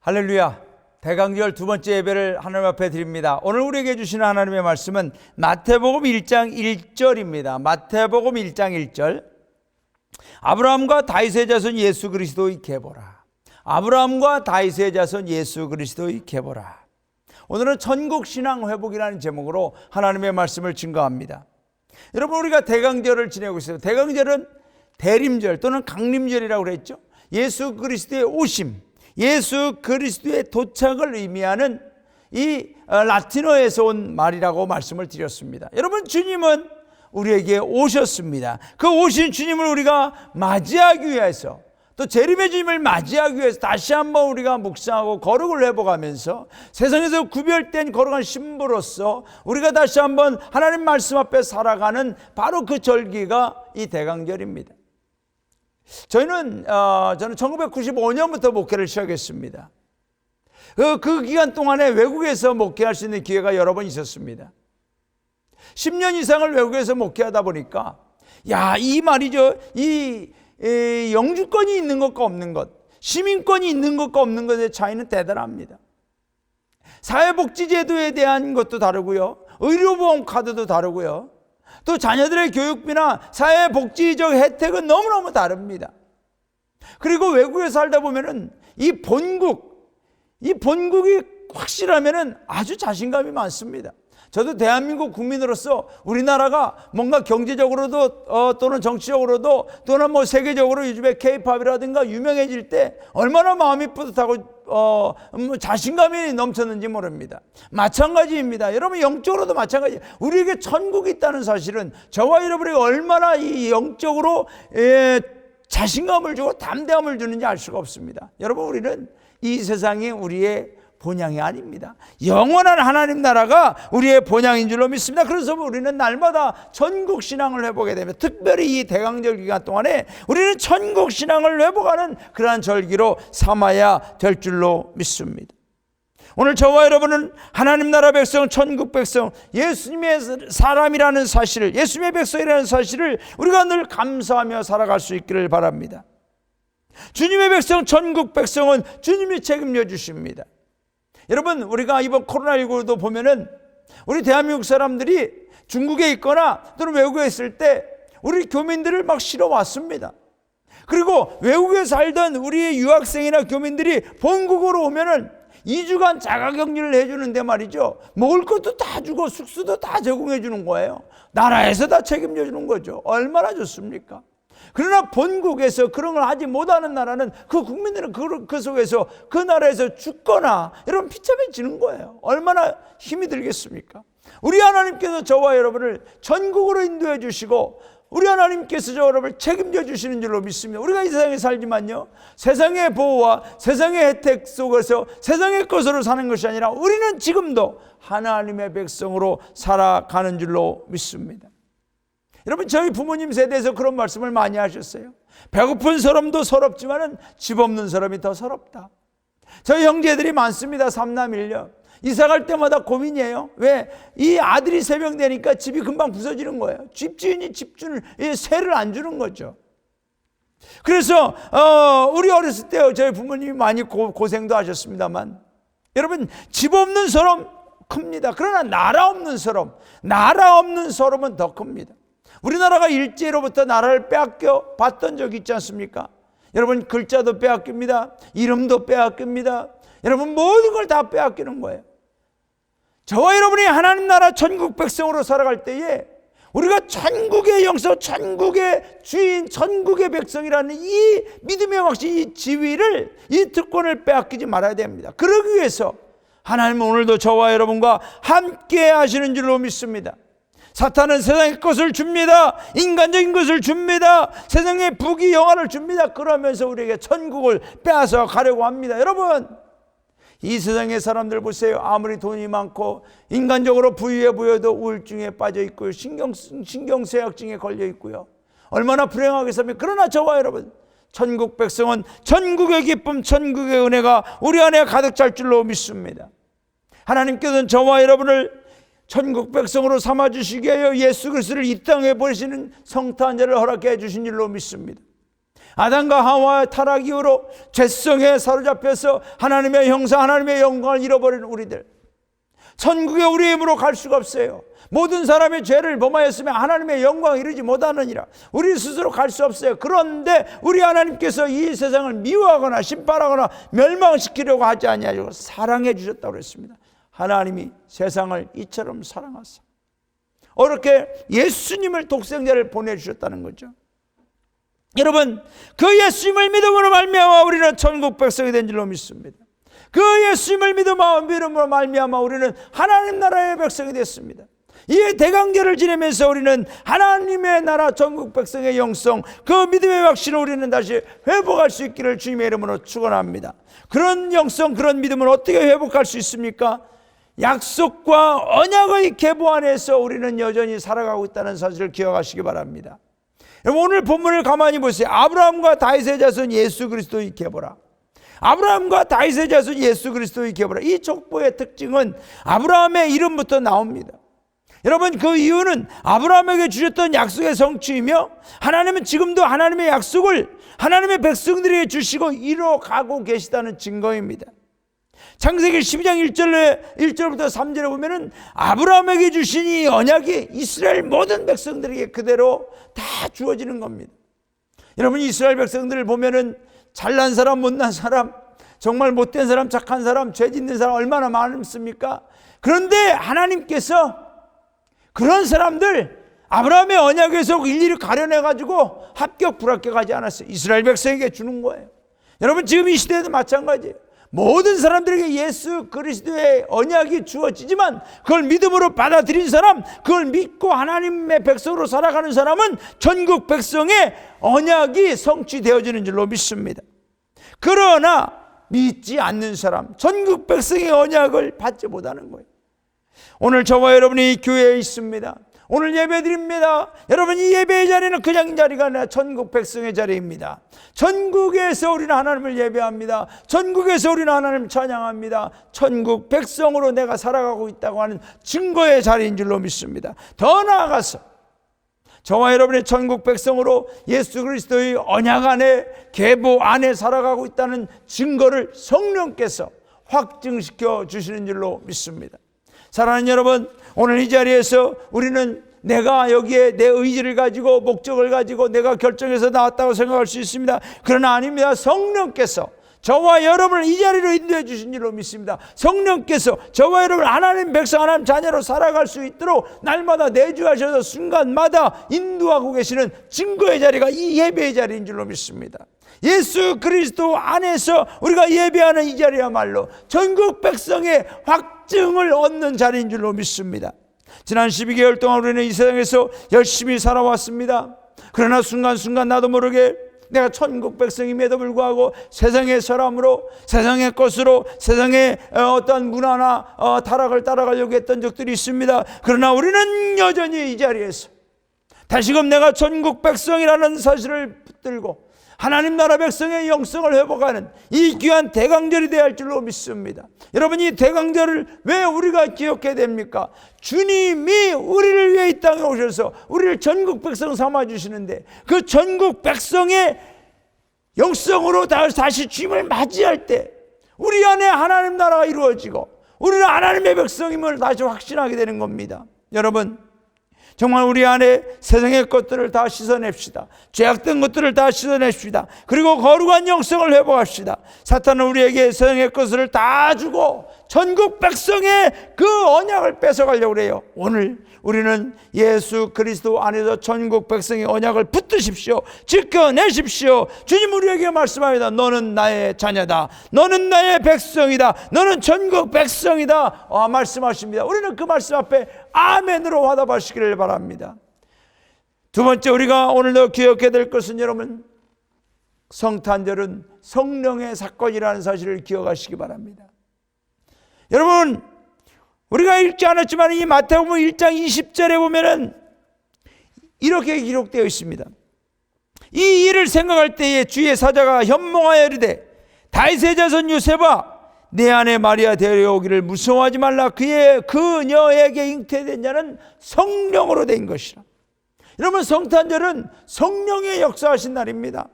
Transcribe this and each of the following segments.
할렐루야. 대강절 두 번째 예배를 하나님 앞에 드립니다. 오늘 우리에게 주시는 하나님의 말씀은 마태복음 1장 1절입니다. 마태복음 1장 1절. 아브라함과 다윗의 자손 예수 그리스도의 계보라. 아브라함과 다윗의 자손 예수 그리스도의 계보라. 오늘은 천국신앙 회복이라는 제목으로 하나님의 말씀을 증거합니다. 여러분, 우리가 대강절을 지내고 있어요. 대강절은 대림절 또는 강림절이라고 그랬죠. 예수 그리스도의 오심, 예수 그리스도의 도착을 의미하는 이 라틴어에서 온 말이라고 말씀을 드렸습니다. 여러분, 주님은 우리에게 오셨습니다. 그 오신 주님을 우리가 맞이하기 위해서, 또 재림의 주님을 맞이하기 위해서 다시 한번 우리가 묵상하고 거룩을 회복하면서 세상에서 구별된 거룩한 신부로서 우리가 다시 한번 하나님 말씀 앞에 살아가는 바로 그 절기가 이 대강절입니다. 저는 1995년부터 목회를 시작했습니다. 그 기간 동안에 외국에서 목회할 수 있는 기회가 여러 번 있었습니다. 10년 이상을 외국에서 목회하다 보니까 이 말이죠. 이 영주권이 있는 것과 없는 것, 시민권이 있는 것과 없는 것의 차이는 대단합니다. 사회복지제도에 대한 것도 다르고요, 의료보험 카드도 다르고요, 또 자녀들의 교육비나 사회복지적 혜택은 너무너무 다릅니다. 그리고 외국에 살다 보면은 이 본국이 확실하면은 아주 자신감이 많습니다. 저도 대한민국 국민으로서 우리나라가 뭔가 경제적으로도 또는 정치적으로도 또는 뭐 세계적으로 요즘에 K-팝이라든가 유명해질 때 얼마나 마음이 뿌듯하고 자신감이 넘쳤는지 모릅니다. 마찬가지입니다. 여러분, 영적으로도 마찬가지예요. 우리에게 천국이 있다는 사실은 저와 여러분에게 얼마나 이 영적으로 자신감을 주고 담대함을 주는지 알 수가 없습니다. 여러분, 우리는 이 세상이 우리의 본향이 아닙니다. 영원한 하나님 나라가 우리의 본향인 줄로 믿습니다. 그래서 우리는 날마다 천국신앙을 회복하게 되면, 특별히 이 대강절 기간 동안에 우리는 천국신앙을 회복하는 그러한 절기로 삼아야 될 줄로 믿습니다. 오늘 저와 여러분은 하나님 나라 백성, 천국 백성, 예수님의 사람이라는 사실을, 예수님의 백성이라는 사실을 우리가 늘 감사하며 살아갈 수 있기를 바랍니다. 주님의 백성, 천국 백성은 주님이 책임져 주십니다. 여러분, 우리가 이번 코로나19도 보면은 우리 대한민국 사람들이 중국에 있거나 또는 외국에 있을 때 우리 교민들을 막 실어 왔습니다. 그리고 외국에 살던 우리의 유학생이나 교민들이 본국으로 오면은 2주간 자가격리를 해주는데 말이죠, 먹을 것도 다 주고 숙소도 다 제공해 주는 거예요. 나라에서 다 책임져 주는 거죠. 얼마나 좋습니까? 그러나 본국에서 그런 걸 하지 못하는 나라는 그 국민들은 그 속에서 그 나라에서 죽거나 이런 비참해 지는 거예요. 얼마나 힘이 들겠습니까? 우리 하나님께서 저와 여러분을 천국으로 인도해 주시고 우리 하나님께서 저와 여러분을 책임져 주시는 줄로 믿습니다. 우리가 이 세상에 살지만요, 세상의 보호와 세상의 혜택 속에서 세상의 것으로 사는 것이 아니라 우리는 지금도 하나님의 백성으로 살아가는 줄로 믿습니다. 여러분, 저희 부모님 세대에서 그런 말씀을 많이 하셨어요. 배고픈 사람도 서럽지만은 집 없는 사람이 더 서럽다. 저희 형제들이 많습니다. 삼남일녀. 이사 갈 때마다 고민이에요. 왜? 이 아들이 3명 되니까 집이 금방 부서지는 거예요. 집주인이 집주인을 세를 안 주는 거죠. 그래서 우리 어렸을 때 저희 부모님이 많이 고생도 하셨습니다만, 여러분, 집 없는 서름 큽니다. 그러나 나라 없는 서름은 더 큽니다. 우리나라가 일제로부터 나라를 빼앗겨 봤던 적이 있지 않습니까? 여러분, 글자도 빼앗깁니다. 이름도 빼앗깁니다. 여러분, 모든 걸 다 빼앗기는 거예요. 저와 여러분이 하나님 나라 천국 백성으로 살아갈 때에 우리가 천국의 영서, 천국의 주인, 천국의 백성이라는 이 믿음의 확신, 이 지위를, 이 특권을 빼앗기지 말아야 됩니다. 그러기 위해서 하나님은 오늘도 저와 여러분과 함께 하시는 줄로 믿습니다. 사탄은 세상의 것을 줍니다. 인간적인 것을 줍니다. 세상의 부귀 영화를 줍니다. 그러면서 우리에게 천국을 빼앗아 가려고 합니다. 여러분, 이 세상의 사람들 보세요. 아무리 돈이 많고 인간적으로 부유해 보여도 우울증에 빠져 있고요, 신경쇠약증에 걸려 있고요, 얼마나 불행하게 삽니까? 그러나 저와 여러분, 천국 백성은 천국의 기쁨, 천국의 은혜가 우리 안에 가득 찰 줄로 믿습니다. 하나님께서는 저와 여러분을 천국 백성으로 삼아주시기 위하여 예수 그리스도를 이 땅에 보내시는 성탄절을 허락해 주신 줄로 믿습니다. 아담과 하와의 타락 이후로 죄성에 사로잡혀서 하나님의 형상, 하나님의 영광을 잃어버린 우리들, 천국에 우리의 힘으로 갈 수가 없어요. 모든 사람의 죄를 범하였으면 하나님의 영광을 이루지 못하느니라. 우리 스스로 갈 수 없어요. 그런데 우리 하나님께서 이 세상을 미워하거나 심판하거나 멸망시키려고 하지 아니하시고 사랑해 주셨다고 그랬습니다. 하나님이 세상을 이처럼 사랑하사 어렵게 예수님을 독생자를 보내주셨다는 거죠. 여러분, 그 예수님을 믿음으로 말미암아 우리는 천국 백성이 된 줄로 믿습니다. 그 예수님을 믿음으로 말미암아 우리는 하나님 나라의 백성이 됐습니다. 이 대강절을 지내면서 우리는 하나님의 나라 천국 백성의 영성, 그 믿음의 확신을 우리는 다시 회복할 수 있기를 주님의 이름으로 축원합니다. 그런 영성, 그런 믿음을 어떻게 회복할 수 있습니까? 약속과 언약의 계보 안에서 우리는 여전히 살아가고 있다는 사실을 기억하시기 바랍니다. 여러분, 오늘 본문을 가만히 보세요. 아브라함과 다윗의 자손 예수 그리스도의 계보라. 아브라함과 다윗의 자손 예수 그리스도의 계보라. 이 족보의 특징은 아브라함의 이름부터 나옵니다. 여러분, 그 이유는 아브라함에게 주셨던 약속의 성취이며 하나님은 지금도 하나님의 약속을 하나님의 백성들에게 주시고 이뤄가고 계시다는 증거입니다. 창세기 12장 1절부터 3절에 보면은 아브라함에게 주신 이 언약이 이스라엘 모든 백성들에게 그대로 다 주어지는 겁니다. 여러분, 이스라엘 백성들을 보면은 잘난 사람, 못난 사람, 정말 못된 사람, 착한 사람, 죄 짓는 사람 얼마나 많습니까? 그런데 하나님께서 그런 사람들 아브라함의 언약에서 일일이 가려내가지고 합격 불합격하지 않았어요. 이스라엘 백성에게 주는 거예요. 여러분, 지금 이 시대에도 마찬가지예요. 모든 사람들에게 예수 그리스도의 언약이 주어지지만 그걸 믿음으로 받아들인 사람, 그걸 믿고 하나님의 백성으로 살아가는 사람은 전국 백성의 언약이 성취되어지는 줄로 믿습니다. 그러나 믿지 않는 사람, 전국 백성의 언약을 받지 못하는 거예요. 오늘 저와 여러분이 교회에 있습니다. 오늘 예배 드립니다. 여러분, 이 예배의 자리는 그냥 자리가 아니라 전국 백성의 자리입니다. 전국에서 우리는 하나님을 예배합니다. 전국에서 우리는 하나님을 찬양합니다. 전국 백성으로 내가 살아가고 있다고 하는 증거의 자리인 줄로 믿습니다. 더 나아가서 저와 여러분의 전국 백성으로 예수 그리스도의 언약 안에, 계보 안에 살아가고 있다는 증거를 성령께서 확증시켜 주시는 줄로 믿습니다. 사랑하는 여러분, 오늘 이 자리에서 우리는 내가 여기에 내 의지를 가지고 목적을 가지고 내가 결정해서 나왔다고 생각할 수 있습니다. 그러나 아닙니다. 성령께서 저와 여러분을 이 자리로 인도해 주신 줄로 믿습니다. 성령께서 저와 여러분을 하나님 백성, 하나님 자녀로 살아갈 수 있도록 날마다 내주하셔서 순간마다 인도하고 계시는 증거의 자리가 이 예배의 자리인 줄로 믿습니다. 예수 그리스도 안에서 우리가 예배하는 이 자리야말로 전국 백성의 확증을 얻는 자리인 줄로 믿습니다. 지난 12개월 동안 우리는 이 세상에서 열심히 살아왔습니다. 그러나 순간순간 나도 모르게 내가 천국 백성임에도 불구하고 세상의 사람으로, 세상의 것으로, 세상의 어떤 문화나 타락을 따라가려고 했던 적들이 있습니다. 그러나 우리는 여전히 이 자리에서 다시금 내가 천국 백성이라는 사실을 붙들고 하나님 나라 백성의 영성을 회복하는 이 귀한 대강절이 되어야 할 줄로 믿습니다. 여러분, 이 대강절을 왜 우리가 기억해야 됩니까? 주님이 우리를 위해 이 땅에 오셔서 우리를 전국 백성 삼아주시는데 그 전국 백성의 영성으로 다시 주님을 맞이할 때 우리 안에 하나님 나라가 이루어지고 우리는 하나님의 백성임을 다시 확신하게 되는 겁니다. 여러분, 정말 우리 안에 세상의 것들을 다 씻어냅시다. 죄악된 것들을 다 씻어냅시다. 그리고 거룩한 영성을 회복합시다. 사탄은 우리에게 세상의 것을 다 주고 전국 백성의 그 언약을 뺏어가려고 그래요. 오늘 우리는 예수 그리스도 안에서 전국 백성의 언약을 붙드십시오. 지켜내십시오. 주님 우리에게 말씀합니다. 너는 나의 자녀다. 너는 나의 백성이다. 너는 전국 백성이다. 말씀하십니다. 우리는 그 말씀 앞에 아멘으로 화답하시기를 바랍니다. 두 번째, 우리가 오늘도 기억해야 될 것은 여러분, 성탄절은 성령의 사건이라는 사실을 기억하시기 바랍니다. 여러분, 우리가 읽지 않았지만 이 마태복음 1장 20절에 보면은 이렇게 기록되어 있습니다. 이 일을 생각할 때에 주의 사자가 현몽하여 이르되 다윗의 자손 요셉아, 내 아내 마리아 데려오기를 무서워하지 말라. 그녀에게 잉태된 자는 성령으로 된 것이라. 여러분, 성탄절은 성령의 역사하신 날입니다.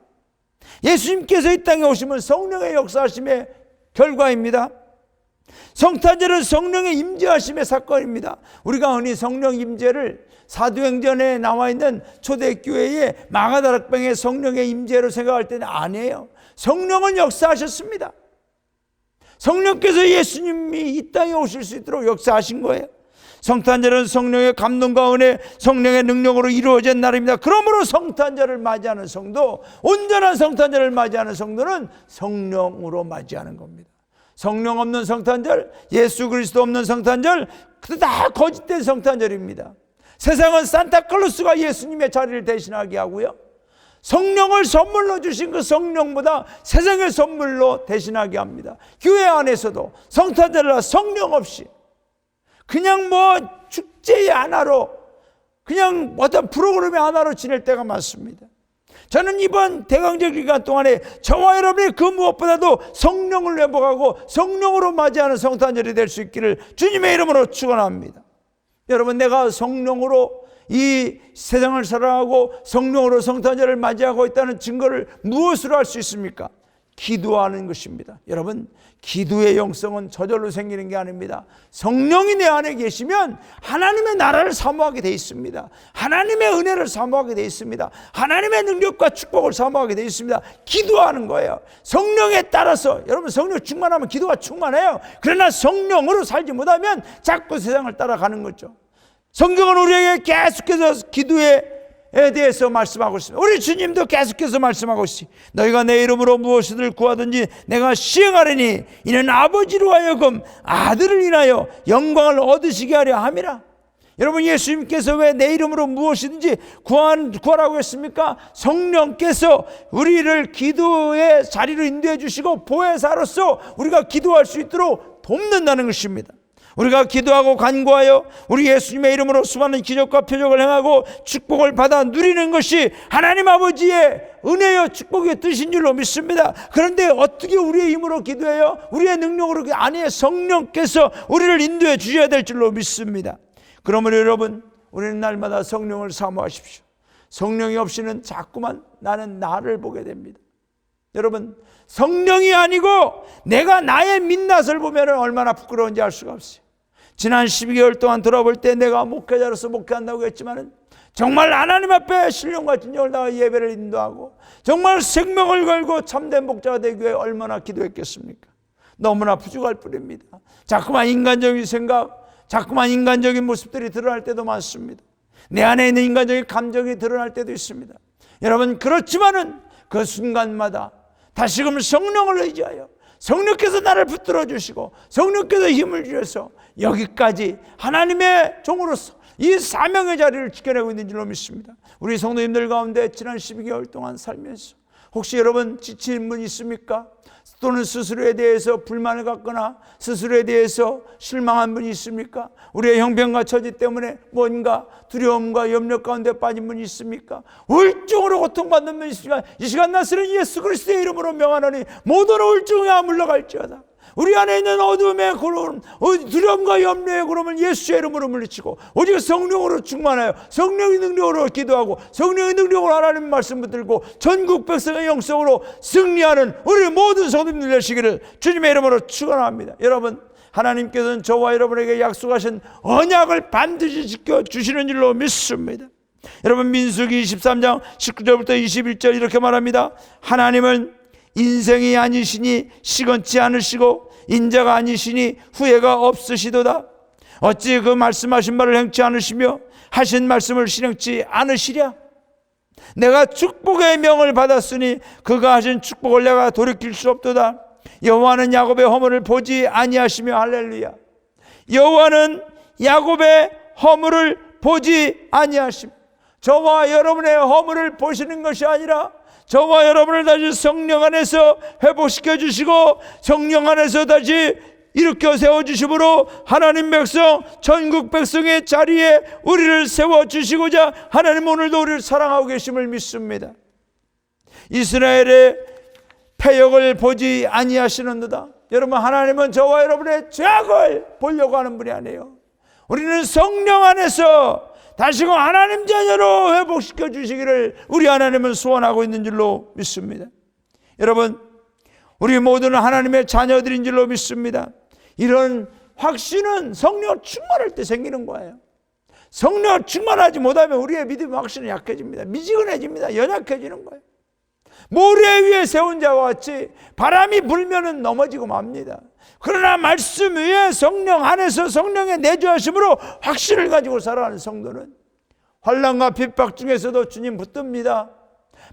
예수님께서 이 땅에 오시면 성령의 역사하심의 결과입니다. 성탄절은 성령의 임재하심의 사건입니다. 우리가 흔히 성령 임재를 사도행전에 나와 있는 초대교회의 마가다락방의 성령의 임재로 생각할 때는 아니에요. 성령은 역사하셨습니다. 성령께서 예수님이 이 땅에 오실 수 있도록 역사하신 거예요. 성탄절은 성령의 감동과 은혜, 성령의 능력으로 이루어진 날입니다. 그러므로 성탄절을 맞이하는 성도, 온전한 성탄절을 맞이하는 성도는 성령으로 맞이하는 겁니다. 성령 없는 성탄절, 예수 그리스도 없는 성탄절, 그것도 다 거짓된 성탄절입니다. 세상은 산타클로스가 예수님의 자리를 대신하게 하고요, 성령을 선물로 주신 그 성령보다 세상의 선물로 대신하게 합니다. 교회 안에서도 성탄절날 성령 없이 그냥 축제의 하나로, 그냥 어떤 프로그램의 하나로 지낼 때가 많습니다. 저는 이번 대강절 기간 동안에 저와 여러분이 그 무엇보다도 성령을 회복하고 성령으로 맞이하는 성탄절이 될 수 있기를 주님의 이름으로 축원합니다. 여러분, 내가 성령으로 이 세상을 살아가고 성령으로 성탄절을 맞이하고 있다는 증거를 무엇으로 할 수 있습니까? 기도하는 것입니다. 여러분, 기도의 영성은 저절로 생기는 게 아닙니다. 성령이 내 안에 계시면 하나님의 나라를 사모하게 돼 있습니다. 하나님의 은혜를 사모하게 돼 있습니다. 하나님의 능력과 축복을 사모하게 돼 있습니다. 기도하는 거예요. 성령에 따라서, 여러분, 성령 충만하면 기도가 충만해요. 그러나 성령으로 살지 못하면 자꾸 세상을 따라가는 거죠. 성경은 우리에게 계속해서 기도에 대해서 말씀하고 있습니다. 우리 주님도 계속해서 말씀하고 있습니다. 너희가 내 이름으로 무엇이든 구하든지 내가 시행하리니 이는 아버지로 하여금 아들을 인하여 영광을 얻으시게 하려 함이라. 여러분, 예수님께서 왜 내 이름으로 무엇이든지 구하라고 했습니까? 성령께서 우리를 기도의 자리로 인도해 주시고 보혜사로서 우리가 기도할 수 있도록 돕는다는 것입니다. 우리가 기도하고 간구하여 우리 예수님의 이름으로 수많은 기적과 표적을 행하고 축복을 받아 누리는 것이 하나님 아버지의 은혜여 축복의 뜻인 줄로 믿습니다. 그런데 어떻게 우리의 힘으로 기도해요? 우리의 능력으로 아니에요. 성령께서 우리를 인도해 주셔야 될 줄로 믿습니다. 그러므로 여러분, 우리는 날마다 성령을 사모하십시오. 성령이 없이는 자꾸만 나는 나를 보게 됩니다. 여러분, 성령이 아니고 내가 나의 민낯을 보면 얼마나 부끄러운지 알 수가 없어요. 지난 12개월 동안 돌아볼 때 내가 목회자로서 목회한다고 했지만 정말 하나님 앞에 신령과 진정을 다하 예배를 인도하고 정말 생명을 걸고 참된 목자가 되기 위해 얼마나 기도했겠습니까? 너무나 부족할 뿐입니다. 자꾸만 인간적인 생각, 자꾸만 인간적인 모습들이 드러날 때도 많습니다. 내 안에 있는 인간적인 감정이 드러날 때도 있습니다. 여러분, 그렇지만은 그 순간마다 다시금 성령을 의지하여 성령께서 나를 붙들어 주시고 성령께서 힘을 주셔서 여기까지 하나님의 종으로서 이 사명의 자리를 지켜내고 있는 줄로 믿습니다. 우리 성도님들 가운데 지난 12개월 동안 살면서 혹시 여러분 지친 분 있습니까? 또는 스스로에 대해서 불만을 갖거나 스스로에 대해서 실망한 분이 있습니까? 우리의 형편과 처지 때문에 뭔가 두려움과 염려 가운데 빠진 분이 있습니까? 우울증으로 고통받는 분이 있습니까? 이 시간 나서는 예수 그리스도의 이름으로 명하노니 모든 우울증이 물러갈지어다. 우리 안에 있는 어둠의 구름, 두려움과 염려의 구름을 예수의 이름으로 물리치고 오직 성령으로 충만하여 성령의 능력으로 기도하고 성령의 능력으로 하나님의 말씀 붙들고 전국 백성의 영성으로 승리하는 우리 모든 성도님들 되시기를 주님의 이름으로 축원합니다. 여러분, 하나님께서는 저와 여러분에게 약속하신 언약을 반드시 지켜주시는 줄로 믿습니다. 여러분, 민수기 23장 19절부터 21절 이렇게 말합니다. 하나님은 인생이 아니시니 시건치 않으시고 인자가 아니시니 후회가 없으시도다. 어찌 그 말씀하신 말을 행치 않으시며 하신 말씀을 실행치 않으시랴. 내가 축복의 명을 받았으니 그가 하신 축복을 내가 돌이킬 수 없도다. 여호와는 야곱의 허물을 보지 아니하시며 할렐루야. 여호와는 야곱의 허물을 보지 아니하시며, 저와 여러분의 허물을 보시는 것이 아니라 저와 여러분을 다시 성령 안에서 회복시켜 주시고 성령 안에서 다시 일으켜 세워주심으로 하나님 백성, 전국 백성의 자리에 우리를 세워주시고자 하나님 오늘도 우리를 사랑하고 계심을 믿습니다. 이스라엘의 패역을 보지 아니하시는도다. 여러분, 하나님은 저와 여러분의 죄악을 보려고 하는 분이 아니에요. 우리는 성령 안에서 다시금 하나님 자녀로 회복시켜 주시기를 우리 하나님은 소원하고 있는 줄로 믿습니다. 여러분, 우리 모두는 하나님의 자녀들인 줄로 믿습니다. 이런 확신은 성령 충만할 때 생기는 거예요. 성령 충만하지 못하면 우리의 믿음 확신은 약해집니다. 미지근해집니다. 연약해지는 거예요. 모래 위에 세운 자와 같이 바람이 불면은 넘어지고 맙니다. 그러나 말씀 위에 성령 안에서 성령의 내주하심으로 확신을 가지고 살아가는 성도는 환난과 핍박 중에서도 주님 붙듭니다.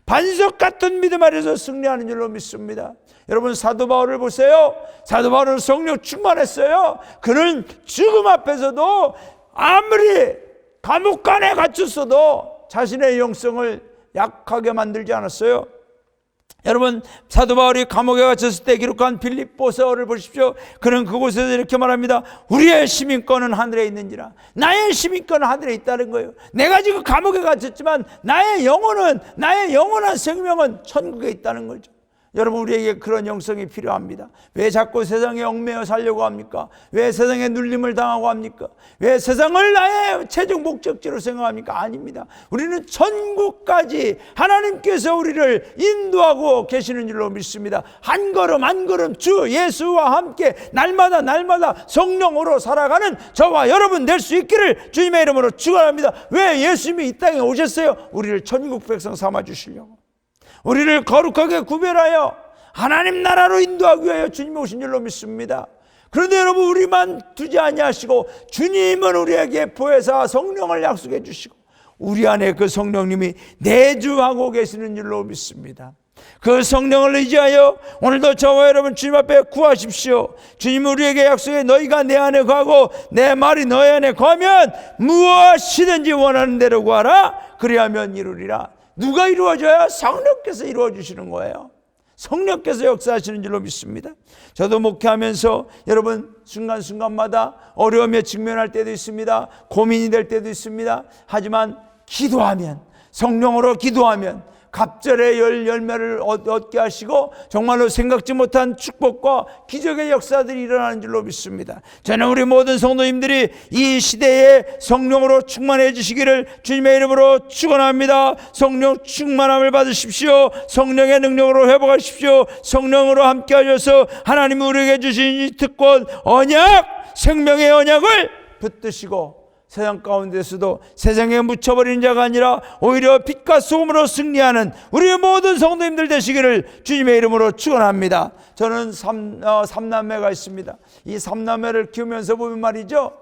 반석 같은 믿음 아래서 승리하는 줄로 믿습니다. 여러분, 사도 바울을 보세요. 사도 바울은 성령 충만했어요. 그는 죽음 앞에서도 아무리 감옥간에 갇혔어도 자신의 영성을 약하게 만들지 않았어요. 여러분, 사도 바울이 감옥에 갇혔을 때 기록한 빌립보서를 보십시오. 그는 그곳에서 이렇게 말합니다. 우리의 시민권은 하늘에 있는지라. 나의 시민권은 하늘에 있다는 거예요. 내가 지금 감옥에 갇혔지만 나의 영원한 생명은 천국에 있다는 거죠. 여러분, 우리에게 그런 영성이 필요합니다. 왜 자꾸 세상에 얽매여 살려고 합니까? 왜 세상에 눌림을 당하고 합니까? 왜 세상을 나의 최종 목적지로 생각합니까? 아닙니다. 우리는 천국까지 하나님께서 우리를 인도하고 계시는 줄로 믿습니다. 한 걸음 한 걸음 주 예수와 함께 날마다 성령으로 살아가는 저와 여러분 될 수 있기를 주님의 이름으로 축원합니다. 왜 예수님이 이 땅에 오셨어요? 우리를 천국 백성 삼아 주시려고. 우리를 거룩하게 구별하여 하나님 나라로 인도하기 위하여 주님이 오신 줄로 믿습니다. 그런데 여러분, 우리만 두지 아니하시고 주님은 우리에게 보혜사 성령을 약속해 주시고 우리 안에 그 성령님이 내주하고 계시는 줄로 믿습니다. 그 성령을 의지하여 오늘도 저와 여러분 주님 앞에 구하십시오. 주님은 우리에게 약속해 너희가 내 안에 거하고 내 말이 너희 안에 거하면 무엇이든지 원하는 대로 구하라. 그리하면 이루리라. 누가 이루어져야? 성령께서 이루어주시는 거예요. 성령께서 역사하시는 줄로 믿습니다. 저도 목회하면서 여러분 순간순간마다 어려움에 직면할 때도 있습니다. 고민이 될 때도 있습니다. 하지만 기도하면, 성령으로 기도하면 갑절의 열매를 얻게 하시고 정말로 생각지 못한 축복과 기적의 역사들이 일어나는 줄로 믿습니다. 저는 우리 모든 성도님들이 이 시대에 성령으로 충만해 주시기를 주님의 이름으로 축원합니다. 성령 충만함을 받으십시오. 성령의 능력으로 회복하십시오. 성령으로 함께 하셔서 하나님이 우리에게 주신 이 특권, 언약, 생명의 언약을 붙드시고 세상 가운데서도 세상에 묻혀버리는 자가 아니라 오히려 빛과 소금으로 승리하는 우리 모든 성도님들 되시기를 주님의 이름으로 축원합니다. 저는 삼남매가 있습니다. 이 삼남매를 키우면서 보면 말이죠,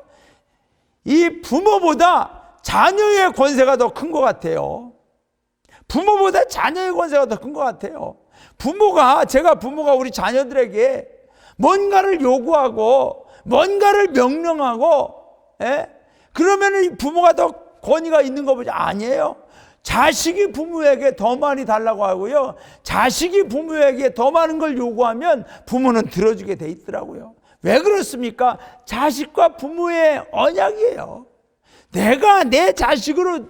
이 부모보다 자녀의 권세가 더 큰 것 같아요. 부모보다 자녀의 권세가 더 큰 것 같아요. 제가 부모가 우리 자녀들에게 뭔가를 요구하고 뭔가를 명령하고, 그러면 이 부모가 더 권위가 있는 거 보지? 아니에요. 자식이 부모에게 더 많이 달라고 하고요, 자식이 부모에게 더 많은 걸 요구하면 부모는 들어주게 돼 있더라고요. 왜 그렇습니까? 자식과 부모의 언약이에요. 내가 내 자식으로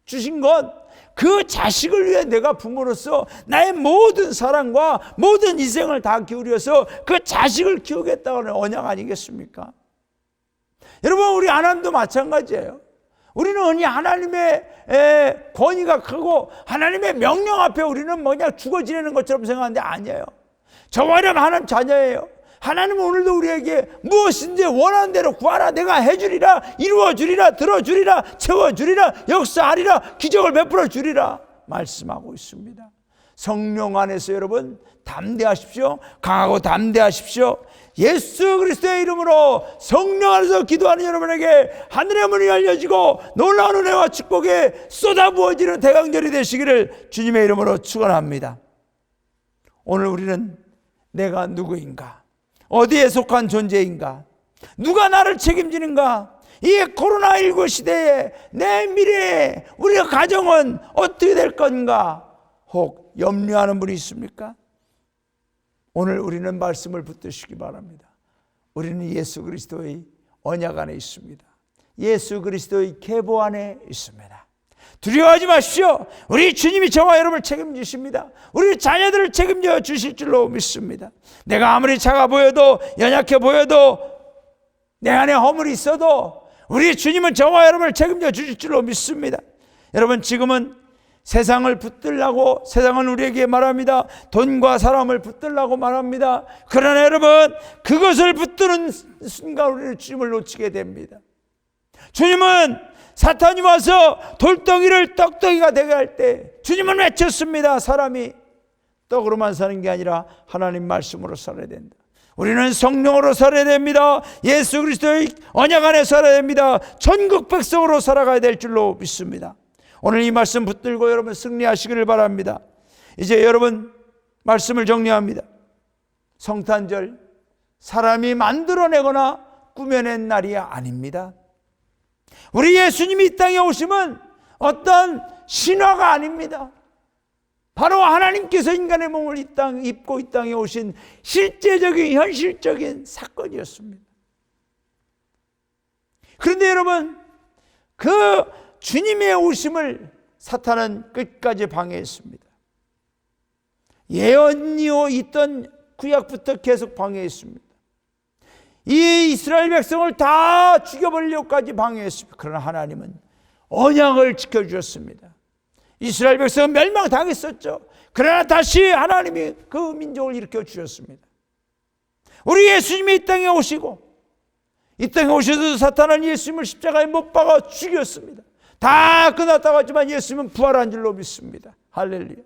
주신 건 그 자식을 위해 내가 부모로서 나의 모든 사랑과 모든 희생을 다 기울여서 그 자식을 키우겠다는 언약 아니겠습니까? 여러분, 우리 하나님도 마찬가지예요. 우리는 하나님의 권위가 크고 하나님의 명령 앞에 우리는 그냥 죽어 지내는 것처럼 생각하는데 아니에요. 저와 여러분 하나님 자녀예요. 하나님은 오늘도 우리에게 무엇인지 원하는 대로 구하라, 내가 해주리라, 이루어주리라, 들어주리라, 채워주리라, 역사하리라, 기적을 베풀어 주리라 말씀하고 있습니다. 성령 안에서 여러분 담대하십시오. 강하고 담대하십시오. 예수 그리스도의 이름으로 성령 안에서 기도하는 여러분에게 하늘의 문이 열려지고 놀라운 은혜와 축복이 쏟아부어지는 대강절이 되시기를 주님의 이름으로 축원합니다. 오늘 우리는 내가 누구인가? 어디에 속한 존재인가? 누가 나를 책임지는가? 이 코로나19 시대에 내 미래에 우리의 가정은 어떻게 될 건가? 혹 염려하는 분이 있습니까? 오늘 우리는 말씀을 붙드시기 바랍니다. 우리는 예수 그리스도의 언약 안에 있습니다. 예수 그리스도의 계보 안에 있습니다. 두려워하지 마십시오. 우리 주님이 저와 여러분을 책임지십니다. 우리 자녀들을 책임져 주실 줄로 믿습니다. 내가 아무리 작아 보여도, 연약해 보여도, 내 안에 허물이 있어도 우리 주님은 저와 여러분을 책임져 주실 줄로 믿습니다. 여러분, 지금은 세상을 붙들라고, 세상은 우리에게 말합니다. 돈과 사람을 붙들라고 말합니다. 그러나 여러분, 그것을 붙드는 순간 우리는 주님을 놓치게 됩니다. 주님은 사탄이 와서 돌덩이를 떡덩이가 되게 할 때 주님은 외쳤습니다. 사람이 떡으로만 사는 게 아니라 하나님 말씀으로 살아야 된다. 우리는 성령으로 살아야 됩니다. 예수 그리스도의 언약 안에 살아야 됩니다. 천국 백성으로 살아가야 될 줄로 믿습니다. 오늘 이 말씀 붙들고 여러분 승리하시기를 바랍니다. 이제 여러분 말씀을 정리합니다. 성탄절 사람이 만들어내거나 꾸며낸 날이 아닙니다. 우리 예수님이 이 땅에 오심은 어떤 신화가 아닙니다. 바로 하나님께서 인간의 몸을 입고 이 땅에 오신 실제적인 현실적인 사건이었습니다. 그런데 여러분, 그 주님의 오심을 사탄은 끝까지 방해했습니다. 예언이요 있던 구약부터 계속 방해했습니다. 이 이스라엘 백성을 다 죽여버리려고까지 방해했습니다. 그러나 하나님은 언약을 지켜주셨습니다. 이스라엘 백성은 멸망당했었죠. 그러나 다시 하나님이 그 민족을 일으켜 주셨습니다. 우리 예수님이 이 땅에 오시고, 이 땅에 오셔서 사탄은 예수님을 십자가에 못 박아 죽였습니다. 다 끝났다고 하지만 예수님은 부활한 줄로 믿습니다. 할렐루야.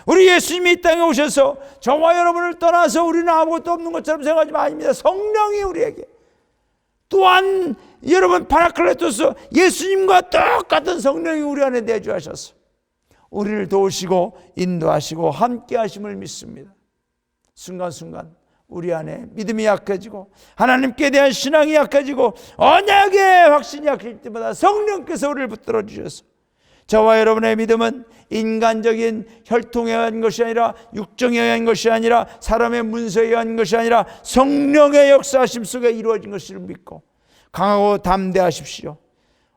우리 예수님이 이 땅에 오셔서 저와 여러분을 떠나서 우리는 아무것도 없는 것처럼 생각하지만 아닙니다. 성령이 우리에게, 또한 여러분 파라클레토스, 예수님과 똑같은 성령이 우리 안에 내주하셔서 우리를 도우시고 인도하시고 함께 하심을 믿습니다. 순간순간 우리 안에 믿음이 약해지고 하나님께 대한 신앙이 약해지고 언약의 확신이 약해질 때마다 성령께서 우리를 붙들어 주셔서 저와 여러분의 믿음은 인간적인 혈통에 의한 것이 아니라, 육정에 의한 것이 아니라, 사람의 문서에 의한 것이 아니라 성령의 역사하심 속에 이루어진 것을 믿고 강하고 담대하십시오.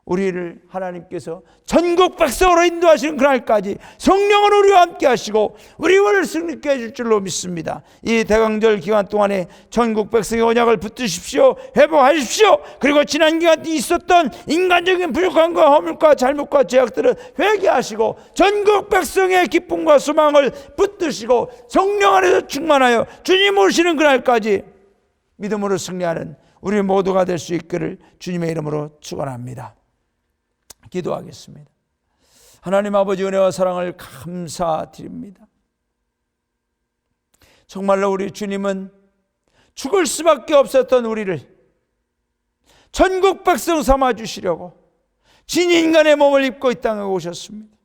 우리를 하나님께서 전국 백성으로 인도하시는 그날까지 성령은 우리와 함께 하시고 우리를 승리케 해줄 줄로 믿습니다. 이 대강절 기간 동안에 전국 백성의 언약을 붙드십시오. 회복하십시오. 그리고 지난 기간 있었던 인간적인 부족함과 허물과 잘못과 죄악들을 회개하시고 전국 백성의 기쁨과 소망을 붙드시고 성령 안에서 충만하여 주님 오시는 그날까지 믿음으로 승리하는 우리 모두가 될 수 있기를 주님의 이름으로 축원합니다. 기도하겠습니다. 하나님 아버지, 은혜와 사랑을 감사드립니다. 정말로 우리 주님은 죽을 수밖에 없었던 우리를 전국 백성 삼아 주시려고 진인간의 몸을 입고 이 땅에 오셨습니다.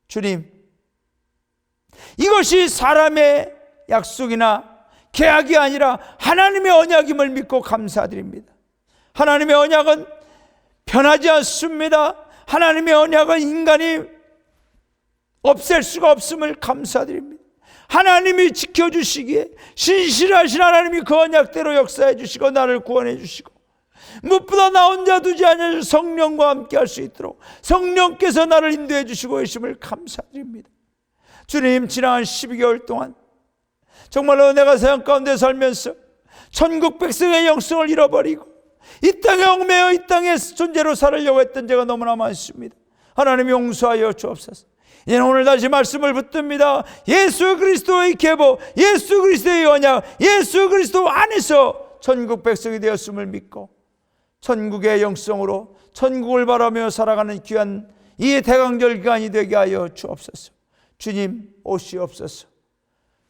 주님, 이것이 사람의 약속이나 계약이 아니라 하나님의 언약임을 믿고 감사드립니다. 하나님의 언약은 변하지 않습니다. 하나님의 언약은 인간이 없앨 수가 없음을 감사드립니다. 하나님이 지켜주시기에 신실하신 하나님이 그 언약대로 역사해 주시고 나를 구원해 주시고 무엇보다 나 혼자 두지 않으셔 성령과 함께 할 수 있도록 성령께서 나를 인도해 주시고 계심을 감사드립니다. 주님, 지난 12개월 동안 정말로 내가 세상 가운데 살면서 천국 백성의 영성을 잃어버리고 이 땅에 얽매여 이 땅의 존재로 살으려고 했던 제가 너무나 많습니다. 하나님 용서하여 주옵소서. 이제 오늘 다시 말씀을 붙듭니다. 예수 그리스도의 계보, 예수 그리스도의 언약, 예수 그리스도 안에서 천국 백성이 되었음을 믿고 천국의 영성으로 천국을 바라며 살아가는 귀한 이 대강절 기간이 되게 하여 주옵소서. 주님 오시옵소서.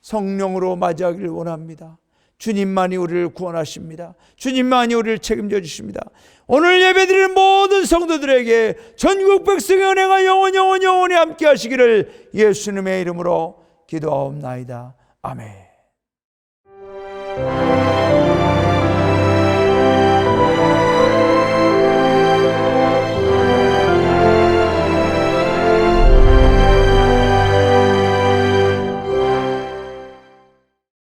성령으로 맞이하기를 원합니다. 주님만이 우리를 구원하십니다. 주님만이 우리를 책임져 주십니다. 오늘 예배드리는 모든 성도들에게 전국 백성의 은혜가 영원히 함께 하시기를 예수님의 이름으로 기도하옵나이다. 아멘.